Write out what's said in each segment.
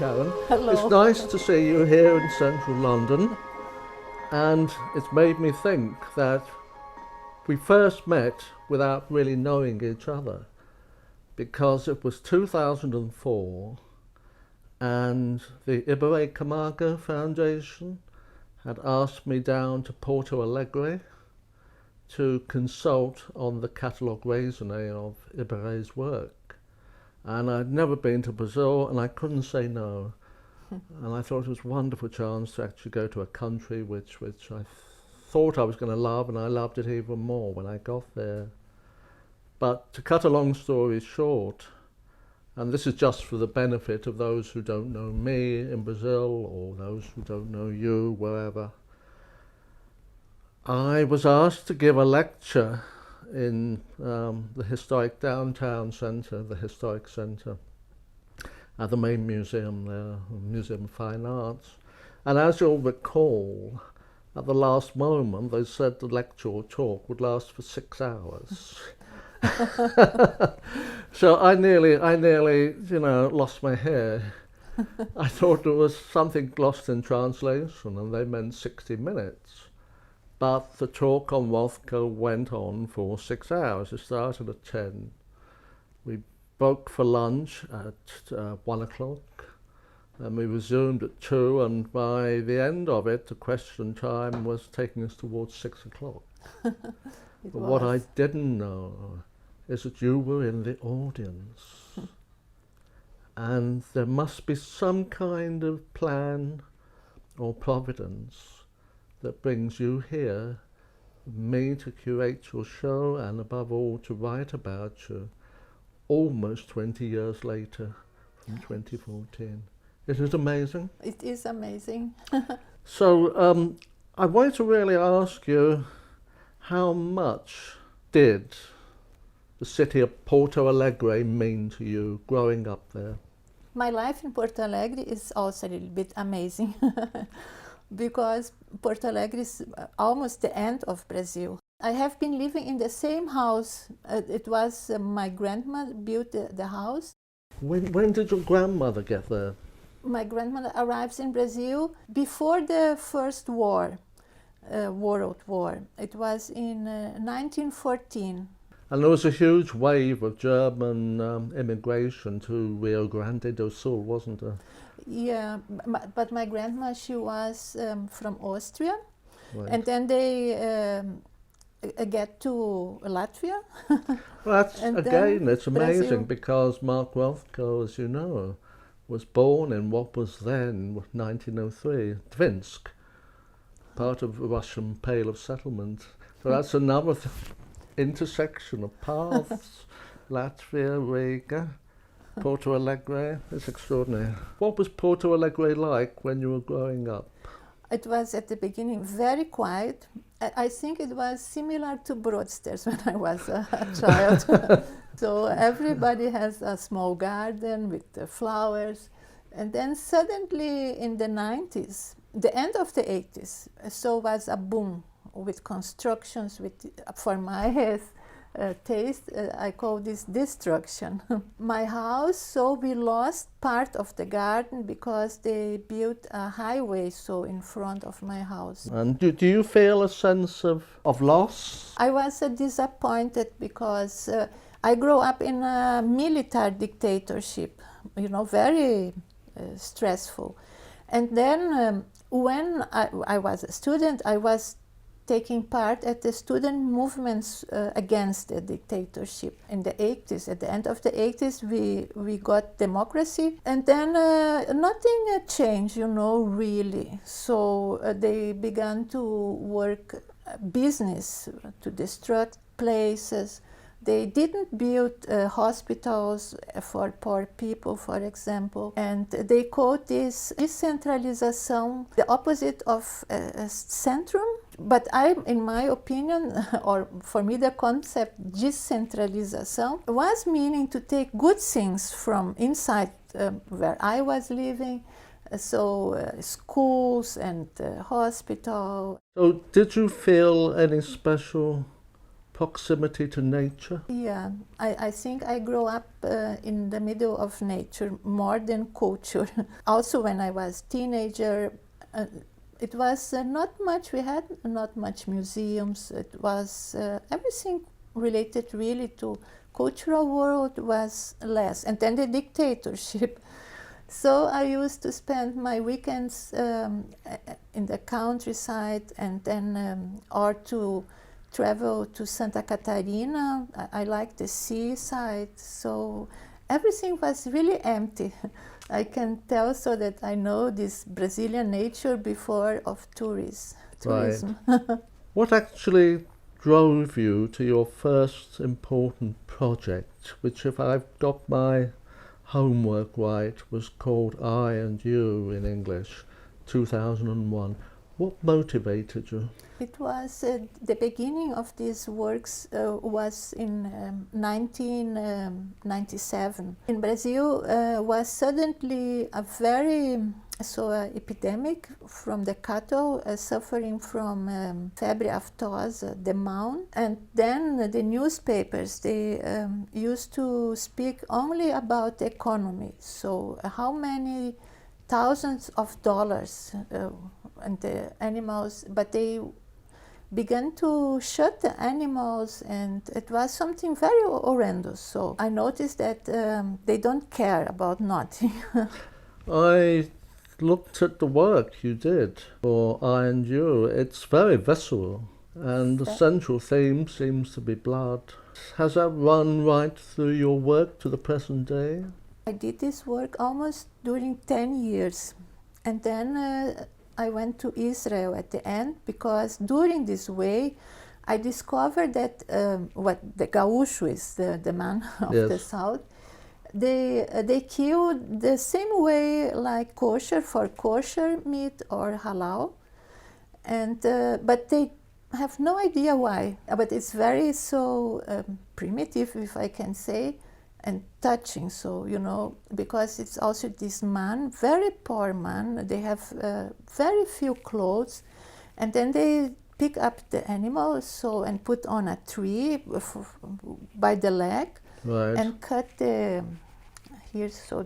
Karin. Hello. It's nice to see you here in central London, and it's made me think that we first met without really knowing each other, because it was 2004 and the Ibarre Camargo Foundation had asked me down to Porto Alegre to consult on the catalogue raisonné of Ibarre's work. And I'd never been to Brazil and I couldn't say no. And I thought it was a wonderful chance to actually go to a country which I thought I was going to love, and I loved it even more when I got there. But to cut a long story short, and this is just for the benefit of those who don't know me in Brazil or those who don't know you wherever, I was asked to give a lecture in the historic downtown centre, the historic centre, at the main museum there, the Museum of Fine Arts. And as you'll recall, at the last moment they said the lecture or talk would last for 6 hours. So I nearly, lost my hair. I thought there was something lost in translation and they meant 60 minutes. But the talk on Rothko went on for 6 hours. It started at 10. We broke for lunch at 1 o'clock and we resumed at 2, and by the end of it the question time was taking us towards 6 o'clock. But what I didn't know is that you were in the audience. And there must be some kind of plan or providence that brings you here, me to curate your show, and above all to write about you almost 20 years later, from 2014. Isn't it amazing? It is amazing. So I wanted to really ask you, how much did the city of Porto Alegre mean to you growing up there? My life in Porto Alegre is also a little bit amazing because Porto Alegre is almost the end of Brazil. I have been living in the same house. It was my grandmother built the house. When did your grandmother get there? My grandmother arrives in Brazil before the First World War. It was in 1914. And there was a huge wave of German immigration to Rio Grande do Sul, wasn't there? Yeah, but my grandma, she was from Austria, Right. and then they get to Latvia. Well, that's, And again, then it's amazing Brazil. because Mark Rothko, as you know, was born in what was then 1903, Dvinsk, part of the Russian Pale of Settlement. So that's another intersection of paths. Latvia, Riga, Porto Alegre. It's extraordinary. What was Porto Alegre like when you were growing up? It was at the beginning very quiet. I think it was similar to Broadstairs when I was a child. So everybody has a small garden with the flowers. And then suddenly in the 90s, the end of the 80s, so was a boom with constructions, for my taste, I call this destruction. My house, so we lost part of the garden because they built a highway so in front of my house. And do you feel a sense of loss? I was disappointed because I grew up in a military dictatorship, very stressful. And then when I was a student, I was taking part at the student movements against the dictatorship in the 80s. At the end of the 80s, we got democracy, and then nothing changed, really. So they began to work business to destruct places. They didn't build hospitals for poor people, for example, and they called this decentralização, the opposite of centrum. But in my opinion, or for me, the concept decentralização was meaning to take good things from inside where I was living, so schools and hospital. So did you feel any special proximity to nature? Yeah, I think I grew up in the middle of nature more than culture. Also, when I was teenager, it was not much. We had not much museums. It was everything related really to cultural world was less, and then the dictatorship. So I used to spend my weekends in the countryside, and then or to travel to Santa Catarina. I like the seaside, so everything was really empty. I can tell so that I know this Brazilian nature before of tourism. Right. What actually drove you to your first important project, which, if I've got my homework right, was called I and You in English, 2001. What motivated you? It was the beginning of these works was in 1997. In Brazil was suddenly a very epidemic from the cattle suffering from febre aftosa, the mound, and then the newspapers they used to speak only about the economy. So how many thousands of dollars and the animals, but they began to shoot the animals, and it was something very horrendous. So I noticed that they don't care about nothing. I looked at the work you did for I and You. It's very visceral, and the central theme seems to be blood. Has that run right through your work to the present day? I did this work almost during 10 years, and then I went to Israel at the end, because during this way I discovered that what the gaúcho is, the man of the south, they kill the same way like kosher for kosher meat or halal, and but they have no idea why. But it's very primitive, if I can say, and touching. So because it's also this man, very poor man. They have very few clothes, and then they pick up the animal and put on a tree by the leg. Right. And cut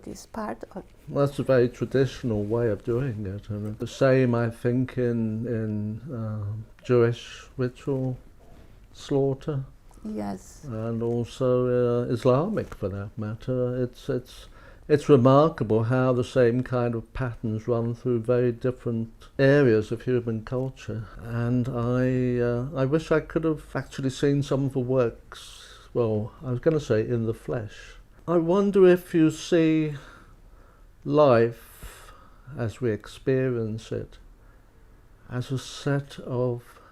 this part. That's a very traditional way of doing it, and the same I think in Jewish ritual slaughter. Yes. And also Islamic, for that matter. It's remarkable how the same kind of patterns run through very different areas of human culture. And I wish I could have actually seen some of the works. Well, I was going to say in the flesh. I wonder if you see life as we experience it as a set of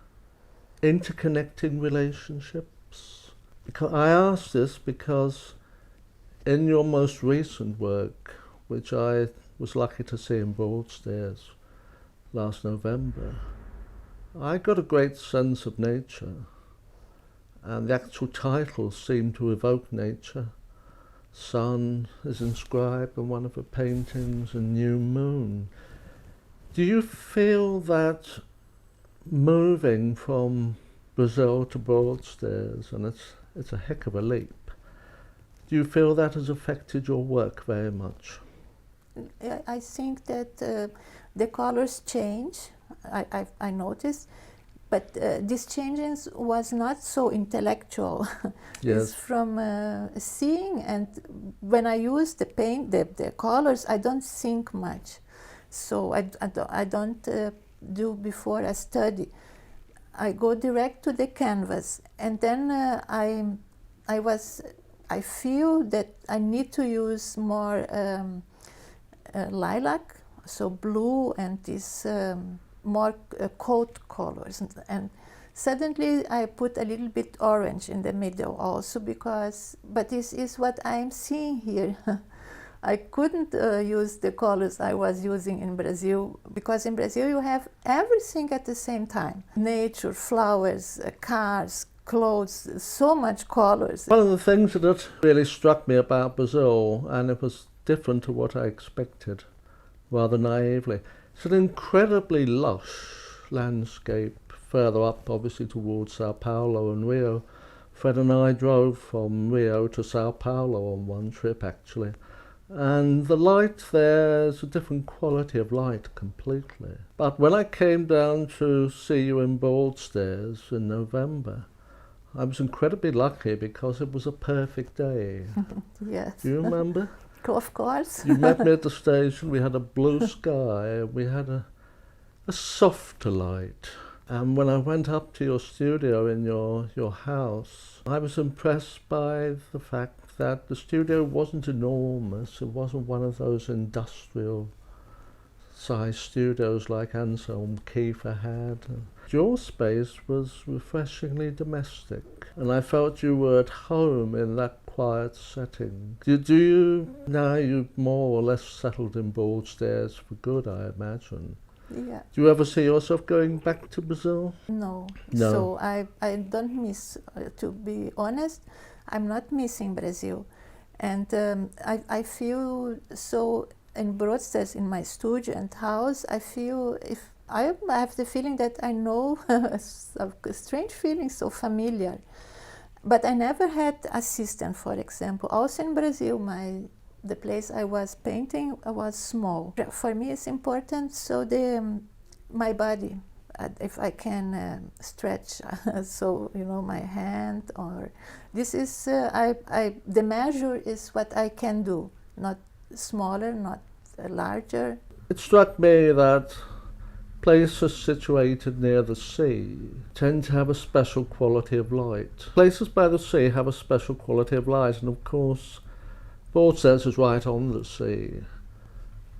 interconnecting relationships. Because I ask this because in your most recent work, which I was lucky to see in Broadstairs last November, I got a great sense of nature. And the actual titles seem to evoke nature. Sun is inscribed on one of the paintings, and new moon. Do you feel that moving from Brazil to Broadstairs, and it's a heck of a leap, do you feel that has affected your work very much? I think that the colors change, I noticed. But this changes was not so intellectual. Yes. It's from seeing, and when I use the paint, the colors, I don't think much. So I don't do before a study. I go direct to the canvas, and then I feel that I need to use more lilac, so blue, and this more coat colors, and suddenly I put a little bit orange in the middle also, but this is what I'm seeing here. I couldn't use the colors I was using in Brazil, because in Brazil you have everything at the same time. Nature, flowers, cars, clothes, so much colors. One of the things that really struck me about Brazil, and it was different to what I expected, rather naively, it's an incredibly lush landscape, further up obviously towards Sao Paulo and Rio, Fred and I drove from Rio to São Paulo on one trip actually, and the light there is a different quality of light completely. But when I came down to see you in Broadstairs in November, I was incredibly lucky because it was a perfect day. Yes. Do you remember? Of course. You met me at the station, we had a blue sky, we had a softer light. And when I went up to your studio in your house, I was impressed by the fact that the studio wasn't enormous. It wasn't one of those industrial size studios like Anselm Kiefer had. Your space was refreshingly domestic, and I felt you were at home in that quiet setting. Do you, now you've more or less settled in Broadstairs for good, I imagine. Yeah. Do you ever see yourself going back to Brazil? No. No. So I don't miss, to be honest, I'm not missing Brazil. And I feel so in Broadstairs, in my studio and house, I feel I have the feeling that I know a strange feeling, so familiar. But I never had assistant, for example. Also in Brazil, the place I was painting was small. For me, it's important. So my body, if I can stretch, so my hand, or this is the measure is what I can do, not smaller, not larger. It struck me that places situated near the sea tend to have a special quality of light. Places by the sea have a special quality of light, and of course, Broadstairs is right on the sea.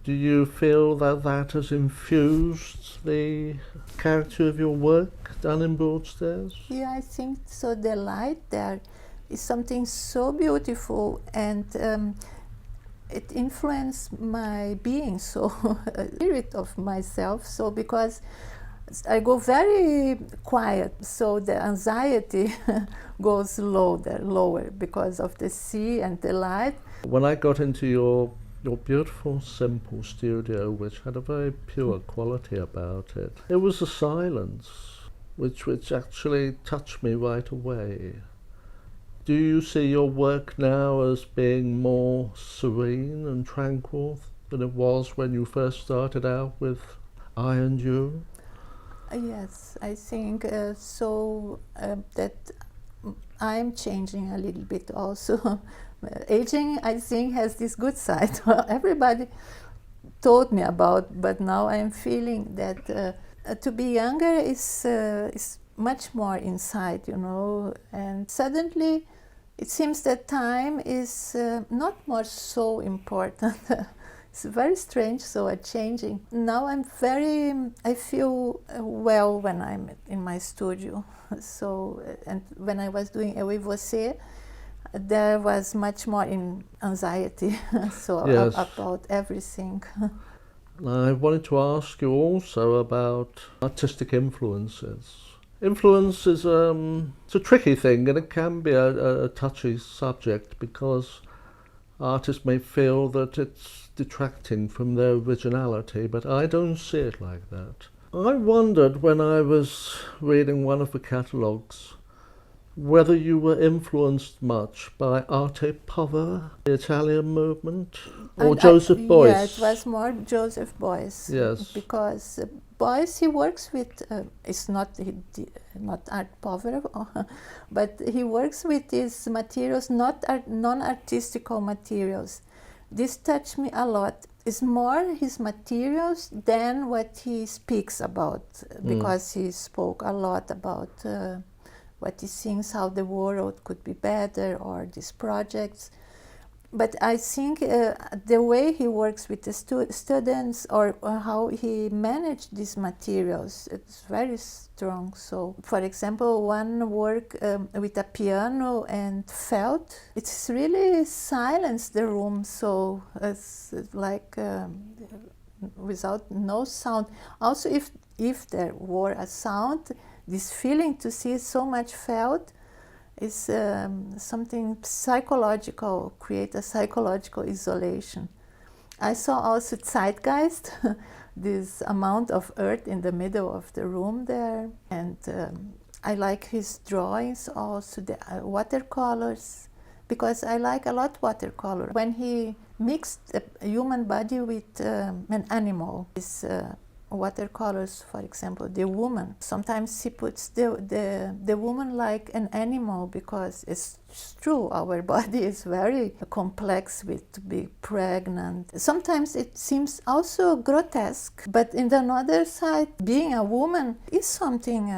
Do you feel that has infused the character of your work done in Broadstairs? Yeah, I think so. The light there is something so beautiful, and it influenced my being, so spirit of myself. So because I go very quiet, so the anxiety goes lower because of the sea and the light. When I got into your beautiful, simple studio, which had a very pure quality about it, it was a silence which actually touched me right away. Do you see your work now as being more serene and tranquil than it was when you first started out with I and You? Yes, I think so that I'm changing a little bit also. Aging, I think, has this good side. Everybody told me about, but now I'm feeling that to be younger is much more inside, and suddenly it seems that time is not more so important. It's very strange, so I'm changing. Now I feel well when I'm in my studio. So, and when I was doing Eu e Você, there was much more in anxiety, so yes. About everything. I wanted to ask you also about artistic influences. Influence is it's a tricky thing, and it can be a touchy subject because artists may feel that it's detracting from their originality, but I don't see it like that. I wondered when I was reading one of the catalogues whether you were influenced much by Arte Povera, the Italian movement, or Joseph Beuys. Yeah, it was more Joseph Beuys. Yes. Because Beuys, he works with, it's not Arte Povera, but he works with his materials, not non-artistical materials. This touched me a lot. It's more his materials than what he speaks about, because he spoke a lot about what he thinks, how the world could be better, or these projects. But I think the way he works with the students, or how he managed these materials, it's very strong. So, for example, one work with a piano and felt, it's really silenced the room, so it's like without no sound. Also, if there were a sound, this feeling to see so much felt is something psychological, create a psychological isolation. I saw also Zeitgeist, this amount of earth in the middle of the room there, and I like his drawings, also the watercolors, because I like a lot watercolor. When he mixed a human body with an animal, his watercolors, for example, the woman, sometimes he puts the woman like an animal, because it's true, our body is very complex with to be pregnant. Sometimes it seems also grotesque, but in the other side, being a woman is something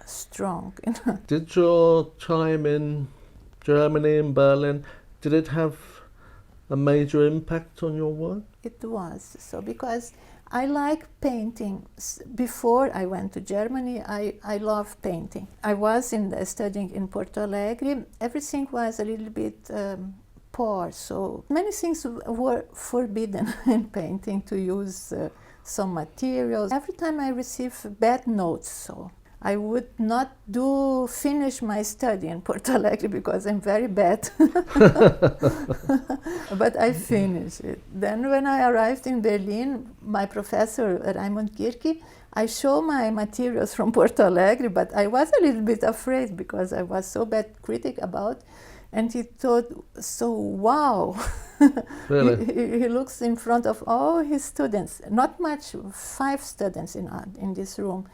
strong. Did your time in Germany, in Berlin, did it have a major impact on your work? It was, so because I like painting. Before I went to Germany, I love painting. I was studying in Porto Alegre. Everything was a little bit poor, so many things were forbidden in painting, to use some materials. Every time I received bad notes, so I would not finish my study in Porto Alegre because I'm very bad. But I finished it. Then when I arrived in Berlin, my professor, Raimund Kirki, I showed my materials from Porto Alegre, but I was a little bit afraid because I was so bad critic about. And he thought, so wow. Really? he looks in front of all his students, not much, 5 students in this room.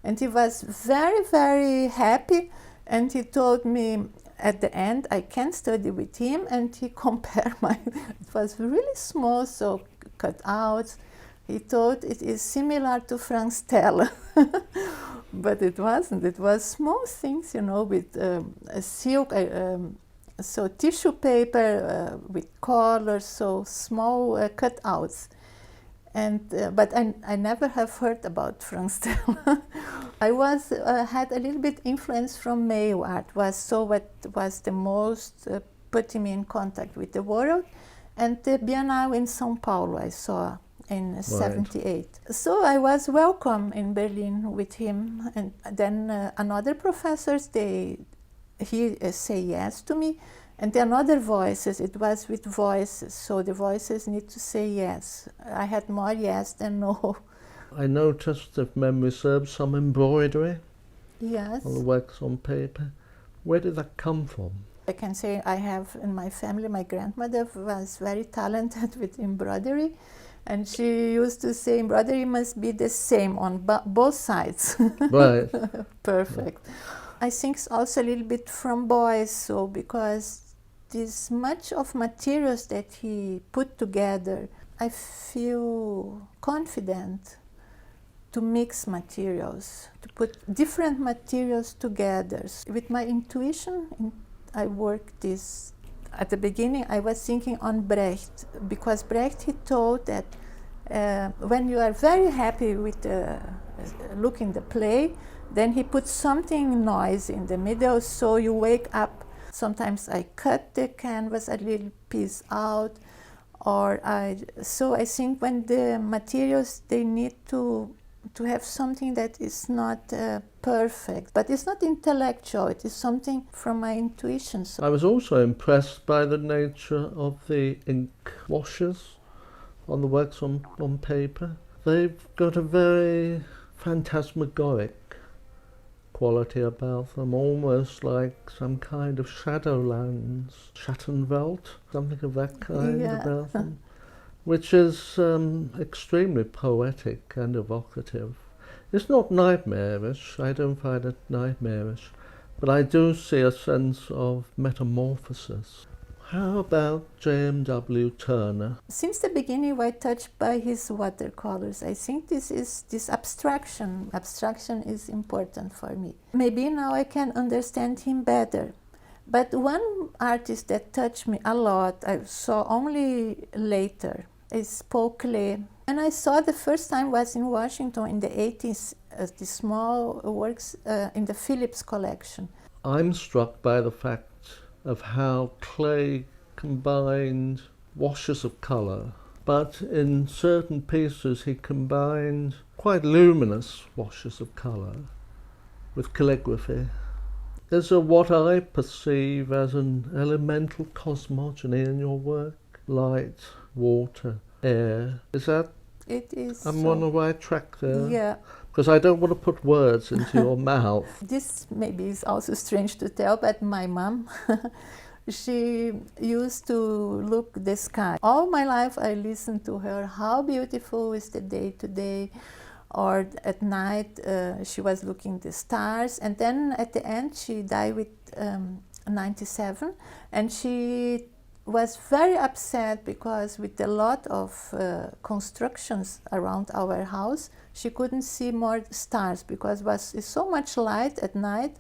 And he was very, very happy, and he told me at the end I can study with him, and he compared it was really small, so cut out. He thought it is similar to Frank Stella, but it wasn't. It was small things, with a silk, so tissue paper with colors, so small cutouts. And but I never have heard about Frank Stella. I had a little bit influence from male art. What was the most putting me in contact with the world, and the Biennale in São Paulo I saw in '78. So I was welcome in Berlin with him, and then another professors he say yes to me. And then other voices, it was with voices, so the voices need to say yes. I had more yes than no. I noticed, if memory serves, some embroidery Yes. on the wax on paper. Where did that come from? I can say I have in my family, my grandmother was very talented with embroidery, and she used to say embroidery must be the same on both sides. Right. Perfect. I think it's also a little bit from boys, so because this much of materials that he put together, I feel confident to mix materials, to put different materials together. With my intuition, I work this. At the beginning, I was thinking on Brecht, because Brecht, he told that when you are very happy with looking the play, then he puts something noisy in the middle, so you wake up. Sometimes I cut the canvas a little piece out, so I think when the materials, they need to have something that is not perfect, but it's not intellectual, it is something from my intuition. So I was also impressed by the nature of the ink washes on the works on paper. They've got a very phantasmagoric quality about them, almost like some kind of shadowlands, Schattenwelt, something of that kind about them, which is extremely poetic and evocative. It's not nightmarish, I don't find it nightmarish, but I do see a sense of metamorphosis. How about J.M.W. Turner? Since the beginning, I was touched by his watercolors. I think this abstraction. Abstraction is important for me. Maybe now I can understand him better. But one artist that touched me a lot, I saw only later, is Paul Klee. And I saw the first time was in Washington in the 80s, the small works in the Phillips collection. I'm struck by the fact of how Klee combined washes of colour, but in certain pieces he combined quite luminous washes of colour with calligraphy. Is there what I perceive as an elemental cosmogony in your work? Light, water, air. Is that? It is. I'm on the right track there. Yeah. because I don't want to put words into your mouth. This maybe is also strange to tell, but my mom, she used to look the sky. All my life I listened to her, how beautiful is the day today, or at night she was looking the stars, and then at the end she died with 97, and she was very upset because with a lot of constructions around our house, she couldn't see more stars because it's so much light at night.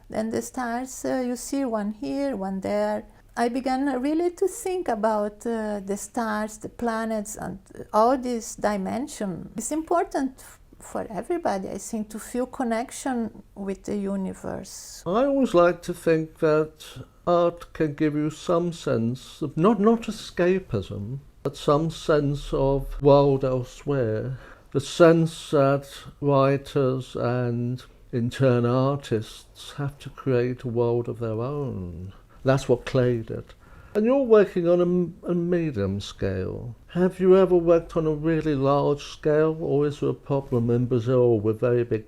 Then the stars, you see one here, one there. I began really to think about the stars, the planets, and all this dimension. It's important for everybody, I think, to feel connection with the universe. I always like to think that art can give you some sense of not escapism, but some sense of world elsewhere. The sense that writers and in turn artists have to create a world of their own. That's what Clay did. And you're working on a medium scale. Have you ever worked on a really large scale, or is there a problem in Brazil with very big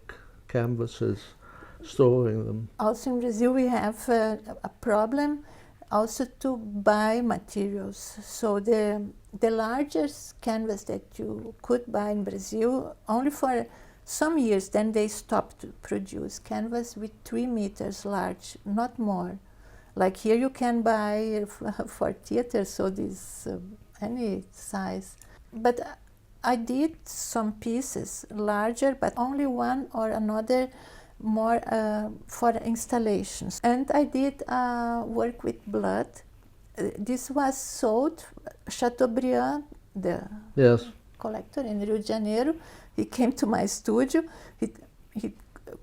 canvases storing them? Also in Brazil we have a problem also to buy materials. So the largest canvas that you could buy in Brazil, only for some years, then they stopped to produce canvas with 3 meters large, not more. Like here you can buy for theater, so this any size. But I did some pieces larger, but only one or another more for installations. And I did work with blood. This was sold. Chateaubriand, the collector in Rio de Janeiro, he came to my studio. He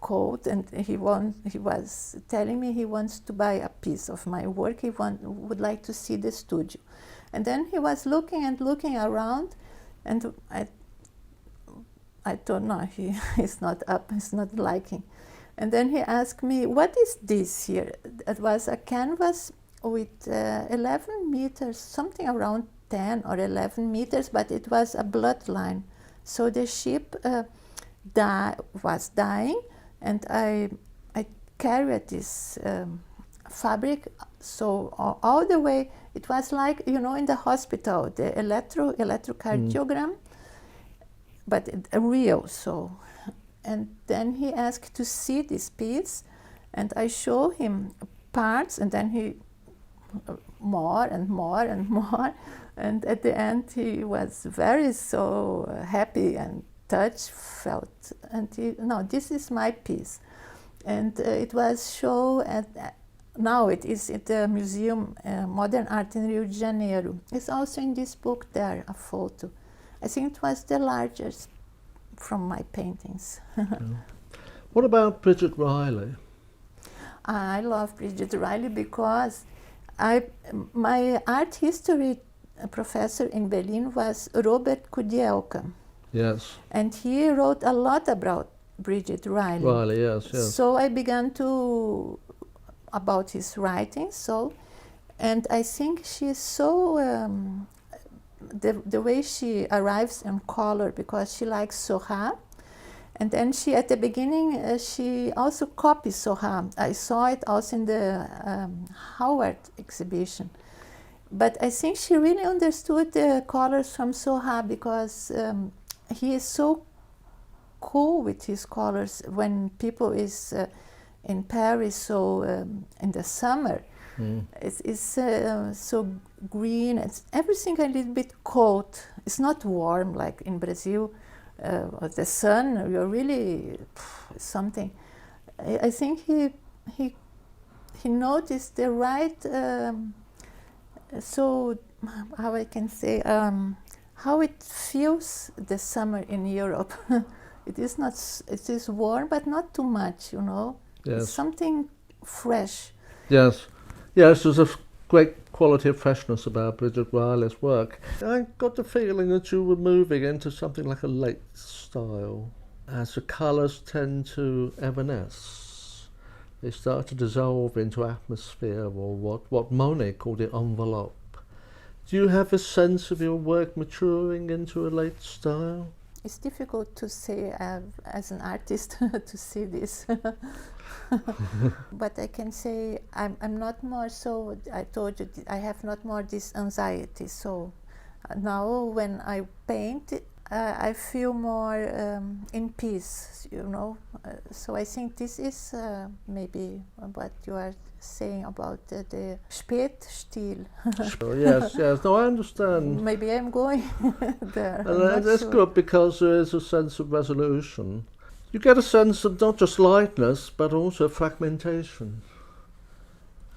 called and he was telling me he wants to buy a piece of my work. He would like to see the studio. And then he was looking and looking around, and I thought, no, he's not up, he's not liking. And then he asked me, what is this here? It was a canvas with 11 meters, something around 10 or 11 meters, but it was a bloodline. So the ship was dying, and I carried this fabric, so all the way, it was like, you know, in the hospital, the electrocardiogram, but real, so. And then he asked to see this piece, and I show him parts, and then he more and more and more, and at the end he was very so happy and touched, felt, and no, this is my piece. And it was shown at, now it is at the Museum Modern Art in Rio de Janeiro. It's also in this book there, a photo. I think it was the largest from my paintings. What about Bridget Riley? I love Bridget Riley because my art history professor in Berlin was Robert Kudielka. Yes. And he wrote a lot about Bridget Riley. Riley, yes, yes. So I began to about his writing. So, and I think she's so the way she arrives in color, because she likes Seurat, and then she at the beginning she also copies Seurat. I saw it also in the Howard exhibition. But I think she really understood the colors from Seurat, because he is so cool with his colors when people is in Paris, so in the summer. It's so green, it's everything a little bit cold. It's not warm like in Brazil. The sun, you're really something. I think he noticed the right, so how I can say, how it feels the summer in Europe. It is warm, but not too much, you know. Yes. It's something fresh. Yes. Yes, there's a great quality of freshness about Bridget Riley's work. I got the feeling that you were moving into something like a late style, as the colours tend to evanesce. They start to dissolve into atmosphere, or what Monet called it, envelope. Do you have a sense of your work maturing into a late style? it's difficult to say as an artist to see this. But I can say I'm not more so, I told you, I have not more this anxiety. So now when I paint, I feel more in peace, you know. So I think this is maybe what you are saying about the Spätstil. Yes, yes. No, I understand. Maybe I'm going there. And that's good because there is a sense of resolution. You get a sense of not just lightness, but also fragmentation.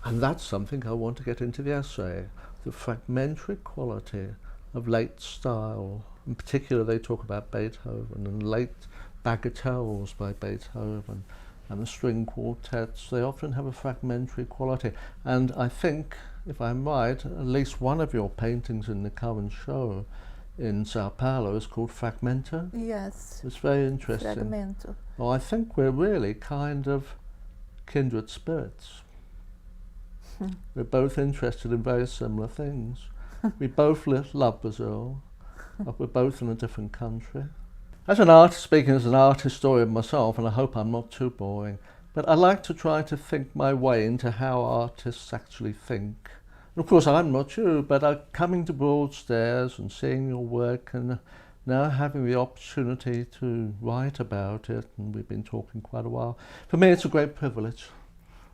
And that's something I want to get into the essay, the fragmentary quality of late style. In particular, they talk about Beethoven and late bagatelles by Beethoven and the string quartets. They often have a fragmentary quality. And I think, if I'm right, at least one of your paintings in the current show in São Paulo is called Fragmento. Yes. It's very interesting. Fragmento. Well, I think we're really kind of kindred spirits. We're both interested in very similar things. We both love Brazil, but we're both in a different country. As an artist, speaking as an art historian myself, and I hope I'm not too boring, but I like to try to think my way into how artists actually think. And of course, I'm not you, but coming to Broadstairs and seeing your work and now having the opportunity to write about it, and we've been talking quite a while, for me it's a great privilege.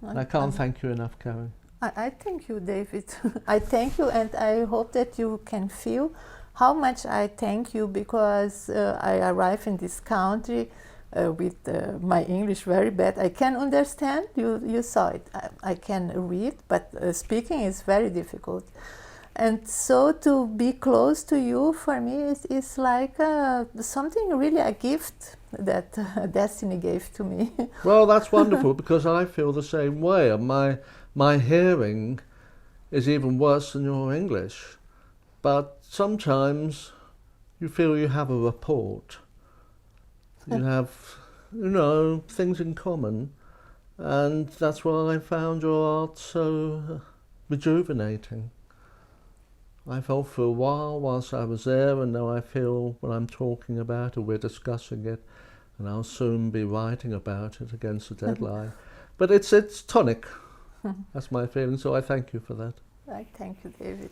And I can't thank you enough, Karin. I thank you, David. I thank you, and I hope that you can feel how much I thank you, because I arrived in this country with my English very bad. I can understand, you saw it. I can read, but speaking is very difficult. And so to be close to you for me is like something really, a gift that destiny gave to me. Well, that's wonderful, because I feel the same way. And my hearing is even worse than your English. But sometimes you feel you have a rapport. You have, things in common. And that's why I found your art so rejuvenating. I felt for a while whilst I was there, and now I feel when I'm talking about it, we're discussing it, and I'll soon be writing about it against the deadline. But it's tonic. That's my feeling, so I thank you for that. I thank you, David.